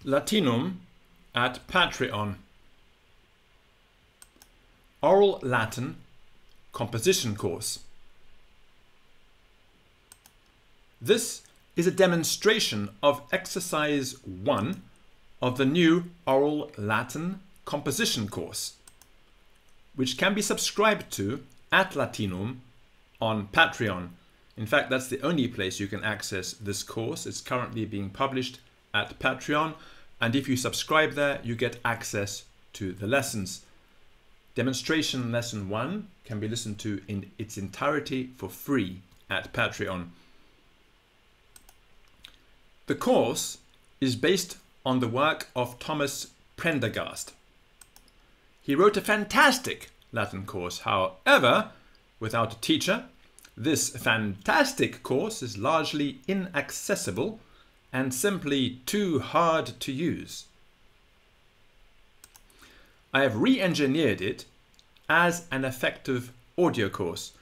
Latinum at Patreon. Oral Latin Composition Course. This is a demonstration of exercise 1 of the new Oral Latin Composition Course, which can be subscribed to at Latinum on Patreon. In fact, that's the only place you can access this course. It's currently being published at Patreon, and if you subscribe there, you get access to the lessons. Demonstration lesson 1 can be listened to in its entirety for free at Patreon. The course is based on the work of Thomas Prendergast. He wrote a fantastic Latin course. However, without a teacher, this fantastic course is largely inaccessible and simply too hard to use. I have re-engineered it as an effective audio course.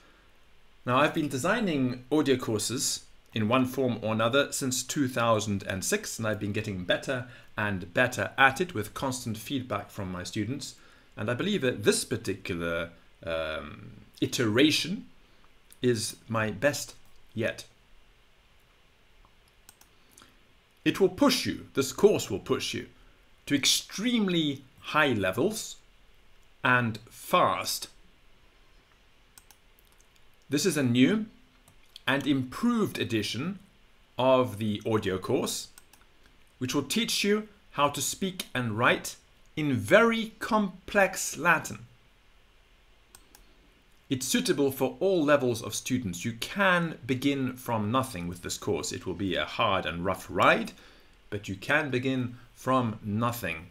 Now, I've been designing audio courses in one form or another since 2006, and I've been getting better and better at it with constant feedback from my students. And I believe that this particular iteration is my best yet. It will push you, this course will push you to extremely high levels and fast. This is a new and improved edition of the audio course, which will teach you how to speak and write in very complex Latin. It's suitable for all levels of students. You can begin from nothing with this course. It will be a hard and rough ride, but you can begin from nothing.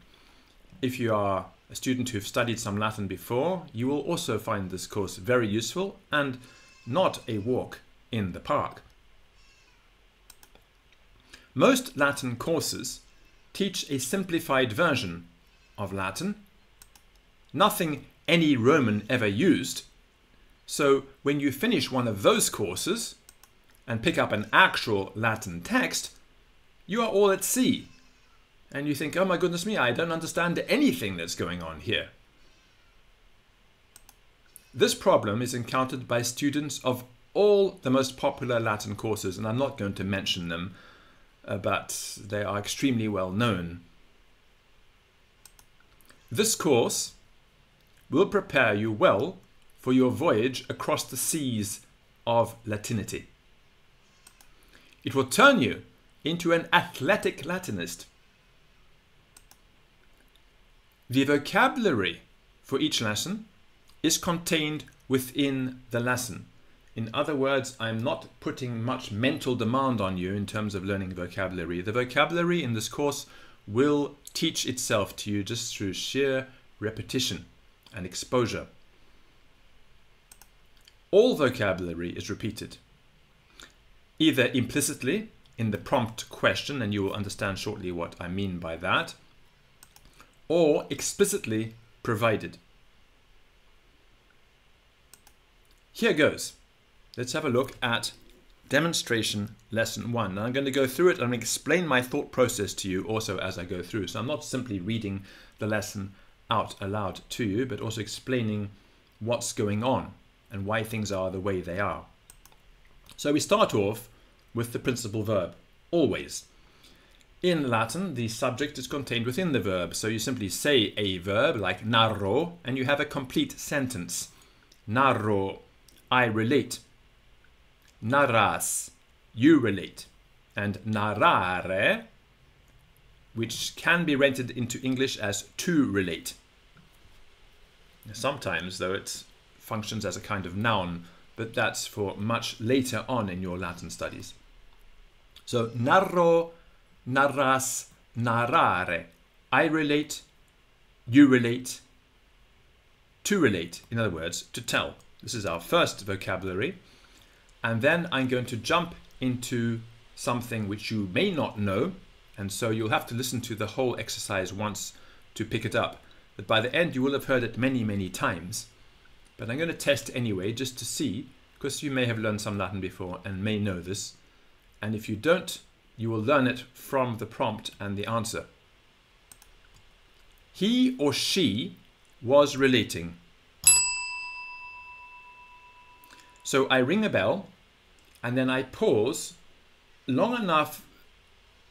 If you are a student who've studied some Latin before, you will also find this course very useful and not a walk in the park. Most Latin courses teach a simplified version of Latin, nothing any Roman ever used. So when you finish one of those courses and pick up an actual Latin text, you are all at sea. And you think, oh my goodness me, I don't understand anything that's going on here. This problem is encountered by students of all the most popular Latin courses, and I'm not going to mention them, but they are extremely well known. This course will prepare you well for your voyage across the seas of Latinity. It will turn you into an athletic Latinist. The vocabulary for each lesson is contained within the lesson. In other words, I'm not putting much mental demand on you in terms of learning vocabulary. The vocabulary in this course will teach itself to you just through sheer repetition and exposure. All vocabulary is repeated, either implicitly in the prompt question, and you will understand shortly what I mean by that, or explicitly provided. Here goes. Let's have a look at demonstration lesson 1. Now I'm going to go through it and explain my thought process to you also as I go through. So I'm not simply reading the lesson out aloud to you, but also explaining what's going on and why things are the way they are. So we start off with the principal verb, always. In Latin, the subject is contained within the verb. So you simply say a verb like narro, and you have a complete sentence. Narro, I relate. Narras, you relate. And narrare, which can be rendered into English as to relate. Sometimes, though, it functions as a kind of noun, but that's for much later on in your Latin studies. So narro, narras, narrare. I relate, you relate, to relate. In other words, to tell. This is our first vocabulary. And then I'm going to jump into something which you may not know. And so you'll have to listen to the whole exercise once to pick it up. But by the end, you will have heard it many, many times. But I'm going to test anyway, just to see, because you may have learned some Latin before and may know this. And if you don't, you will learn it from the prompt and the answer. He or she was relating. So I ring a bell and then I pause long enough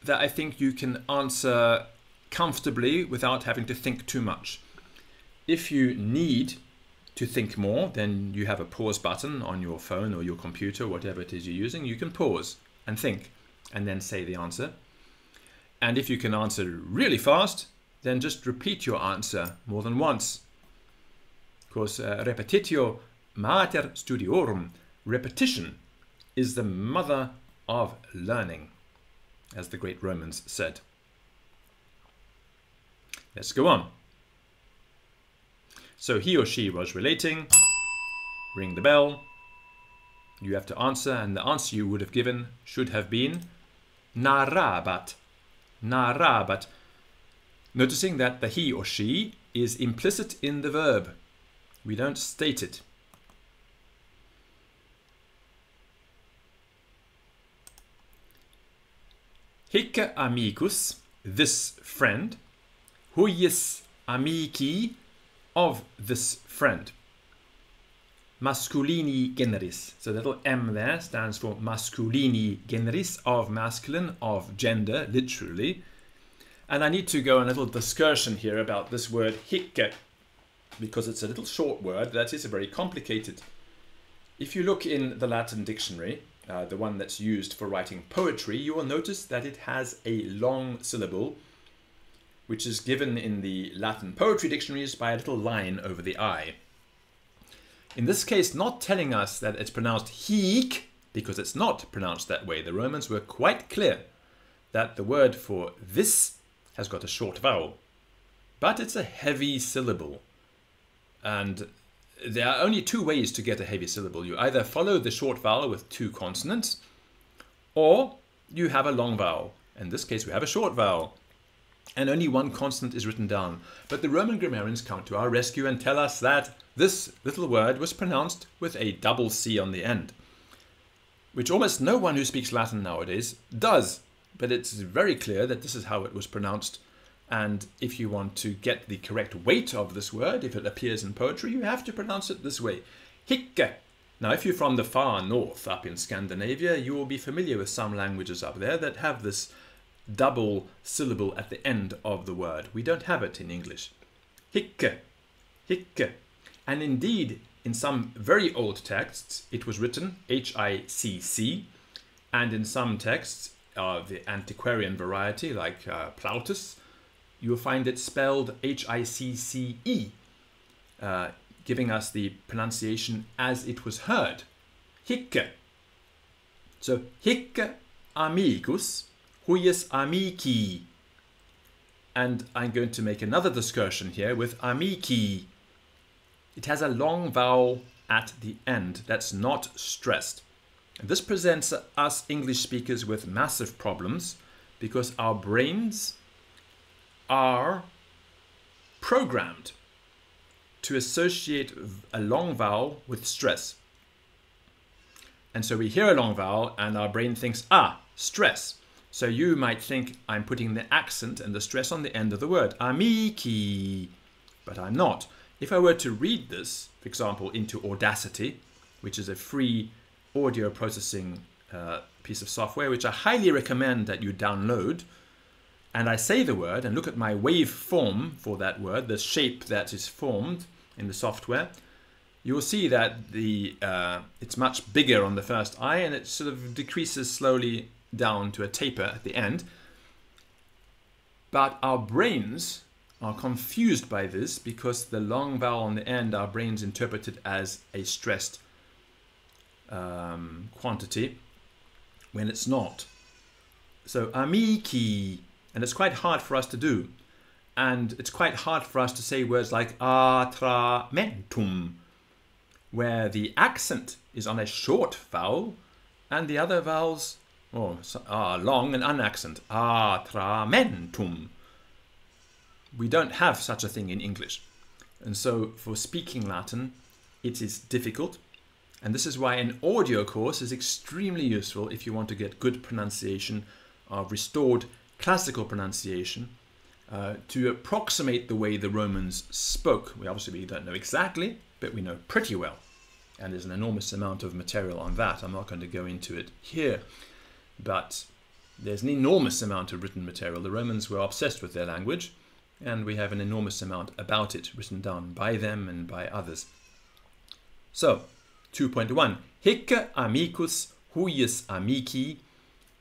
that I think you can answer comfortably without having to think too much. If you need to think more, then you have a pause button on your phone or your computer, whatever it is you're using. You can pause and think and then say the answer. And if you can answer really fast, then just repeat your answer more than once. Of course, repetitio mater studiorum. Repetition is the mother of learning, as the great Romans said. Let's go on. So he or she was relating. Ring the bell. You have to answer, and the answer you would have given should have been narabat. Narabat. Noticing that the he or she is implicit in the verb. We don't state it. Hic amicus, this friend. Huius amici, of this friend. Masculini generis. So the little M there stands for masculini generis, of masculine, of gender, literally. And I need to go on a little discussion here about this word hic, because it's a little short word that is very complicated. If you look in the Latin dictionary, the one that's used for writing poetry, you will notice that it has a long syllable, which is given in the Latin poetry dictionaries by a little line over the I. In this case, not telling us that it's pronounced hic, because it's not pronounced that way. The Romans were quite clear that the word for this has got a short vowel, but it's a heavy syllable. And there are only two ways to get a heavy syllable. You either follow the short vowel with two consonants, or you have a long vowel. In this case, we have a short vowel, and only one consonant is written down. But the Roman grammarians come to our rescue and tell us that this little word was pronounced with a double C on the end, which almost no one who speaks Latin nowadays does. But it's very clear that this is how it was pronounced. And if you want to get the correct weight of this word, if it appears in poetry, you have to pronounce it this way. Hic. Now, if you're from the far north up in Scandinavia, you will be familiar with some languages up there that have this double syllable at the end of the word. We don't have it in English. Hic. Hic. And indeed, in some very old texts, it was written H-I-C-C. And in some texts, the antiquarian variety, like Plautus, you'll find it spelled H-I-C-C-E, giving us the pronunciation as it was heard. Hic. So, hic amicus, huius amici. And I'm going to make another discursion here with amici. It has a long vowel at the end that's not stressed. And this presents us English speakers with massive problems because our brains are programmed to associate a long vowel with stress. And so we hear a long vowel and our brain thinks, stress. So you might think I'm putting the accent and the stress on the end of the word, amici, but I'm not. If I were to read this, for example, into Audacity, which is a free audio processing piece of software, which I highly recommend that you download, and I say the word and look at my waveform for that word, the shape that is formed in the software, you will see that it's much bigger on the first I and it sort of decreases slowly down to a taper at the end. But our brains are confused by this because the long vowel on the end, our brains interpret it as a stressed quantity when it's not. So amici, and it's quite hard for us to do. And it's quite hard for us to say words like atramentum, where the accent is on a short vowel and the other vowels are long and unaccent. Atramentum. We don't have such a thing in English. And so for speaking Latin, it is difficult. And this is why an audio course is extremely useful if you want to get good pronunciation of restored classical pronunciation to approximate the way the Romans spoke. We obviously don't know exactly, but we know pretty well. And there's an enormous amount of material on that. I'm not going to go into it here, but there's an enormous amount of written material. The Romans were obsessed with their language, and we have an enormous amount about it written down by them and by others. So, 2.1. Hic amicus huius amici,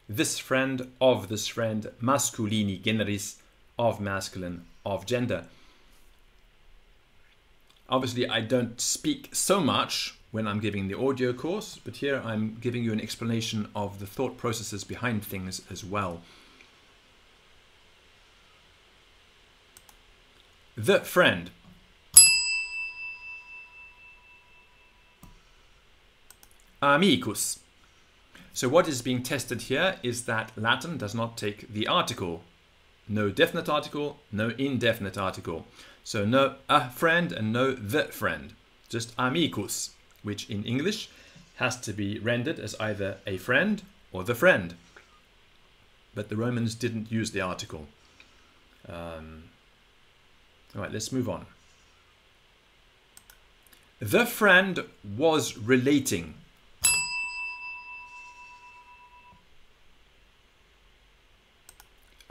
this friend, of this friend, masculini generis, of masculine, of gender. Obviously, I don't speak so much when I'm giving the audio course, but here I'm giving you an explanation of the thought processes behind things as well. The friend. Amicus. So what is being tested here is that Latin does not take the article. No definite article, no indefinite article. So no a friend and no the friend. Just amicus, which in English has to be rendered as either a friend or the friend. But the Romans didn't use the article. All right, let's move on. The friend was relating.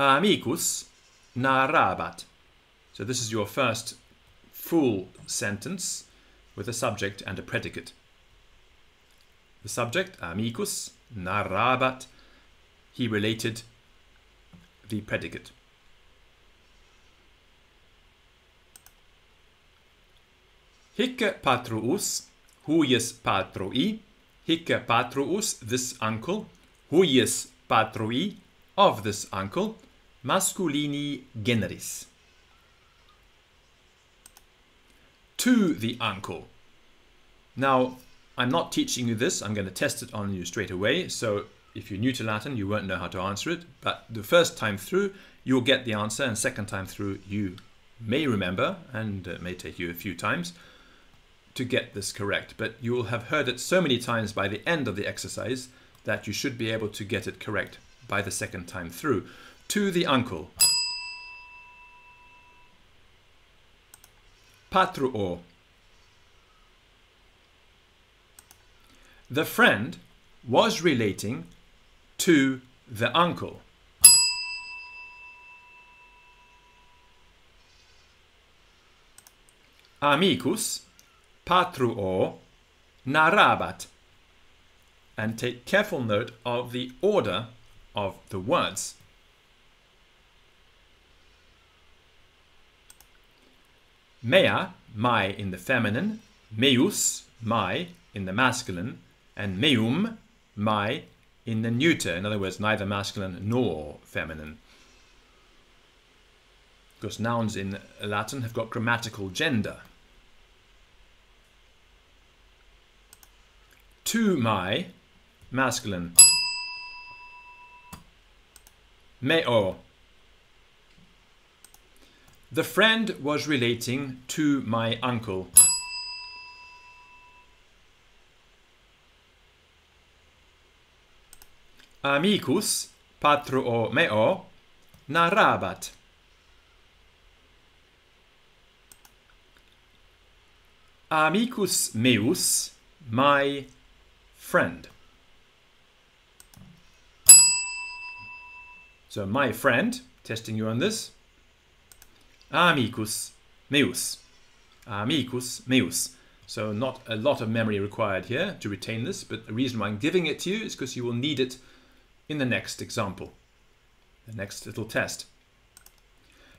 Amicus narrabat. So this is your first full sentence with a subject and a predicate. The subject, amicus, narrabat, he related, the predicate. Hic patruus, huius patroi, hic patruus, this uncle, huius patroi, of this uncle, masculini generis. To the uncle. Now, I'm not teaching you this. I'm going to test it on you straight away. So if you're new to Latin, you won't know how to answer it. But the first time through, you'll get the answer. And second time through, you may remember, and it may take you a few times to get this correct. But you will have heard it so many times by the end of the exercise that you should be able to get it correct by the second time through. To the uncle. Patruo. The friend was relating to the uncle. Amicus patruo narrabat. And take careful note of the order of the words. Mea, my in the feminine, meus, my in the masculine, and meum, my in the neuter. In other words, neither masculine nor feminine. Because nouns in Latin have got grammatical gender. To my, masculine. Meo. The friend was relating to my uncle. Amicus patruo meo narrabat. Amicus meus, my friend. So my friend, testing you on this. Amicus meus. Amicus meus. So not a lot of memory required here to retain this, but the reason why I'm giving it to you is because you will need it in the next example, the next little test.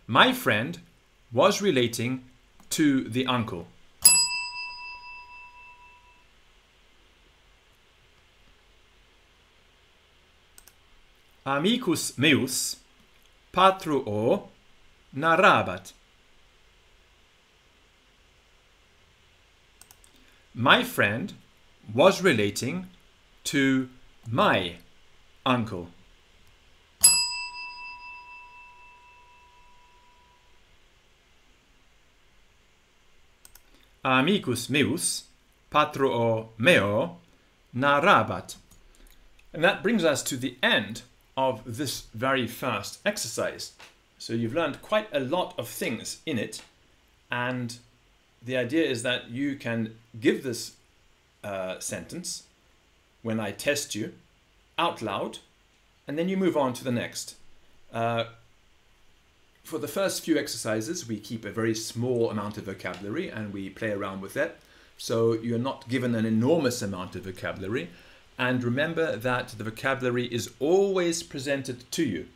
My friend was relating to the uncle. Amicus meus patruo narrabat. My friend was relating to my uncle. Amicus meus patruo meo narrabat. And that brings us to the end of this very first exercise. So you've learned quite a lot of things in it, and the idea is that you can give this sentence when I test you out loud, and then you move on to the next. For the first few exercises, we keep a very small amount of vocabulary and we play around with it. So you're not given an enormous amount of vocabulary. And remember that the vocabulary is always presented to you.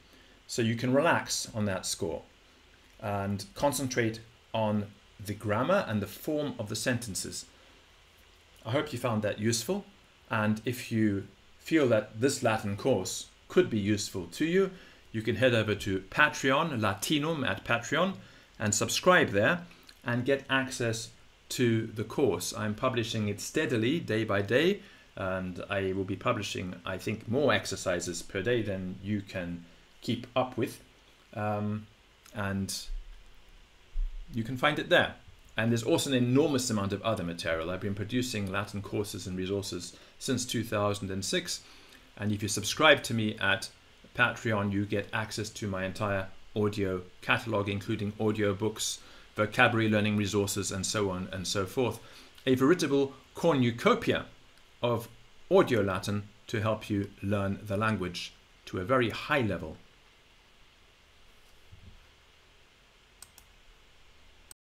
So you can relax on that score and concentrate on the grammar and the form of the sentences. I hope you found that useful. And if you feel that this Latin course could be useful to you, you can head over to Patreon, Latinum at Patreon, and subscribe there and get access to the course. I'm publishing it steadily, day by day, and I will be publishing, I think, more exercises per day than you can keep up with. And you can find it there. And there's also an enormous amount of other material. I've been producing Latin courses and resources since 2006. And if you subscribe to me at Patreon, you get access to my entire audio catalog, including audio books, vocabulary learning resources, and so on and so forth. A veritable cornucopia of audio Latin to help you learn the language to a very high level.